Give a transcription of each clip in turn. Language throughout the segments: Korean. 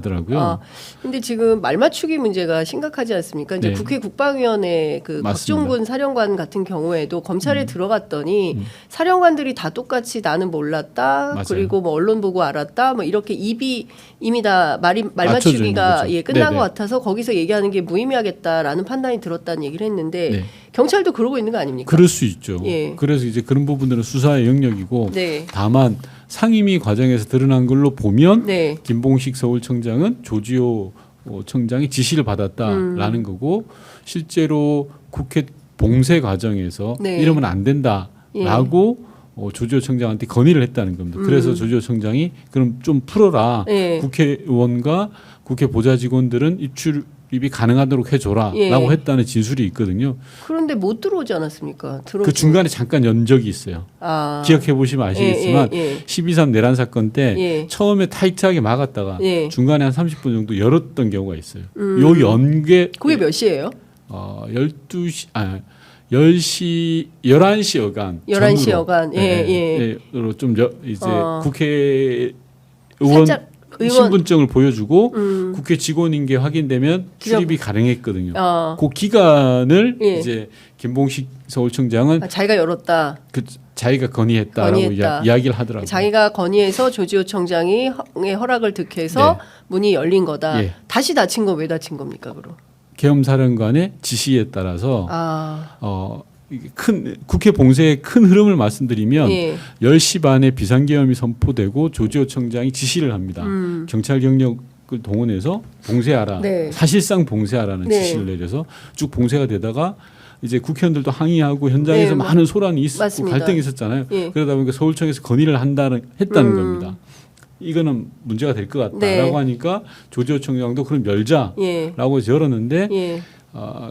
더라고요. 근데 지금 말맞추기 문제가 심각하지 않습니까? 이제 네. 국회 국방위원회 그 맞습니다. 곽종근 사령관 같은 경우에도 검찰에 들어갔더니 사령관들이 다 똑같이 나는 몰랐다. 맞아요. 그리고 뭐 언론 보고 알았다. 뭐 이렇게 입이 이미 다 말맞추기가 맞춰주는 거죠. 끝난 네네. 것 같아서 거기서 얘기하는 게 무의미하겠다라는 판단이 들었다는 얘기를 했는데 네. 경찰도 그러고 있는 거 아닙니까? 그럴 수 있죠. 예. 그래서 이제 그런 부분들은 수사의 영역이고 네. 다만 상임위 과정에서 드러난 걸로 보면 네. 김봉식 서울청장은 조지호 청장이 지시를 받았다라는 거고 실제로 국회 봉쇄 과정에서 네. 이러면 안 된다라고 조지호 청장한테 건의를 했다는 겁니다. 그래서 조지호 청장이 그럼 좀 풀어라. 네. 국회의원과 국회 보좌 직원들은 입출입이 가능하도록 해줘라라고 예. 했다는 진술이 있거든요. 그런데 못 들어오지 않았습니까? 그 중간에 잠깐 연 적이 있어요. 기억해 보시면 아시겠지만 12.3 내란 사건 때 예. 처음에 타이트하게 막았다가 예. 중간에 한 30분 정도 열었던 경우가 있어요. 요 연계 그게 몇 시예요? 12시 11시 여간 11시 전후로, 여간. 로 좀 이제 국회의원 살짝 의원 신분증을 보여주고 국회 직원인 게 확인되면 출입이 가능했거든요. 그 기간을 예. 이제 김봉식 서울청장은 자기가 열었다. 그 자기가 건의했다라고 건의했다. 이야기를 하더라고요. 자기가 건의해서 조지호 청장이 허락을 득해서 네. 문이 열린 거다. 예. 다시 닫힌 건 왜 닫힌 겁니까, 그럼? 계엄사령관의 지시에 따라서 아, 이게 큰 국회 봉쇄의 큰 흐름을 말씀드리면 예. 10시 반에 비상계엄이 선포되고 조지호 청장이 지시를 합니다. 경찰 경력을 동원해서 봉쇄하라. 네. 사실상 봉쇄하라는 네. 지시를 내려서 쭉 봉쇄가 되다가 이제 국회의원들도 항의하고 현장에서 네, 많은 소란이 있었고 맞습니다. 갈등이 있었잖아요. 예. 그러다 보니까 서울청에서 건의를 했다는 겁니다. 이거는 문제가 될 것 같다라고 네. 하니까 조지호 청장도 그럼 열자라고 예. 열었는데 예.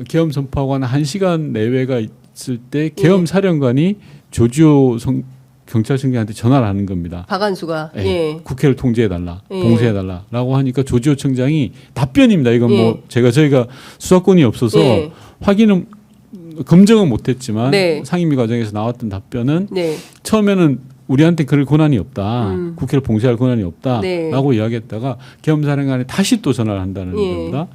계엄 선포하고 한 1시간 내외가 있을 때 계엄 사령관이 조지호 경찰청장한테 전화를 하는 겁니다. 박한수가 예. 국회를 통제해달라, 예. 봉쇄해달라라고 하니까 조지호 청장이 답변입니다. 이건 예. 뭐 저희가 수사권이 없어서 예. 확인은 검증은 못했지만 네. 상임위 과정에서 나왔던 답변은 네. 처음에는 우리한테 그럴 권한이 없다. 국회를 봉쇄할 권한이 없다라고 네. 이야기했다가 계엄사령관이 다시 또 전화를 한다는 예. 겁니다.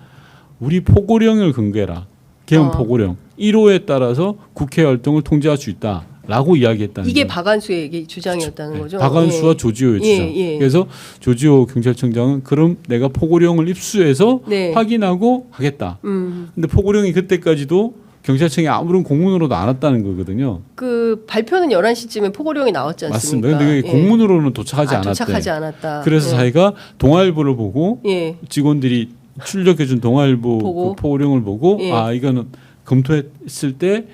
우리 포고령을 근거해라. 계엄 포고령 1호에 따라서 국회 활동을 통제할 수 있다라고 이야기했다는 이게 거예요. 박한수의 주장이었다는 거죠. 박한수와 예. 조지호의 주장. 예. 그래서 조지호 경찰청장은 그럼 내가 포고령을 입수해서 네. 확인하고 하겠다. 근데 포고령이 그때까지도 경찰청에 아무런 공문으로도 안 왔다는 거거든요. 그 발표는 11시쯤에 포고령이 나왔지 않습니까? 맞습니다. 근데 그게 공문으로는 도착하지 않았대. 도착하지 않았다. 그래서 예. 자기가 동아일보를 보고 예. 직원들이 출력해준 동아일보 보고. 그 포고령을 보고 예. 이거는 검토했을 때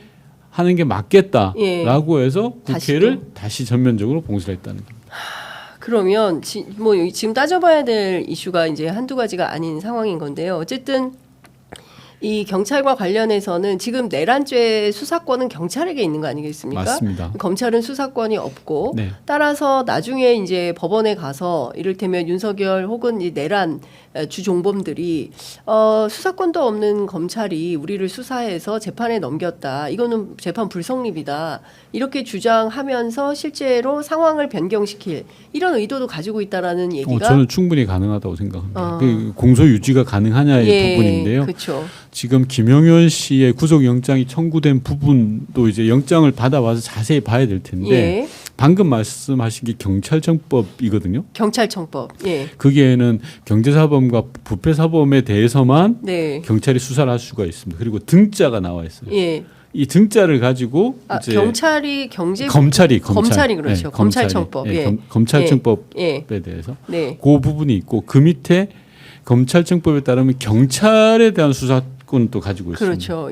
하는 게 맞겠다라고 해서 국회를 다시 전면적으로 봉쇄를 했다는 겁니다. 그러면 지금 따져봐야 될 이슈가 이제 한두 가지가 아닌 상황인 건데요. 어쨌든 이 경찰과 관련해서는 지금 내란죄 수사권은 경찰에게 있는 거 아니겠습니까? 맞습니다. 검찰은 수사권이 없고 네. 따라서 나중에 이제 법원에 가서 이를테면 윤석열 혹은 이 내란 주종범들이 수사권도 없는 검찰이 우리를 수사해서 재판에 넘겼다. 이거는 재판 불성립이다. 이렇게 주장하면서 실제로 상황을 변경시킬 이런 의도도 가지고 있다라는 얘기가 저는 충분히 가능하다고 생각합니다. 그 공소 유지가 가능하냐의 부분인데요. 그렇죠. 지금 김영현 씨의 구속영장이 청구된 부분도 이제 영장을 받아와서 자세히 봐야 될 텐데 예. 방금 말씀하신 게 경찰청법이거든요. 경찰청법. 예. 거기에는 경제사범과 부패사범에 대해서만 네. 경찰이 수사를 할 수가 있습니다. 그리고 등자가 나와 있어요. 예. 이 등자를 가지고 이제 검찰이 검찰이 그렇죠. 네, 검찰청법. 예. 검찰청법에 예. 대해서 네. 그 부분이 있고 그 밑에 검찰청법에 따르면 경찰에 대한 수사권도 가지고 있습니다. 그렇죠.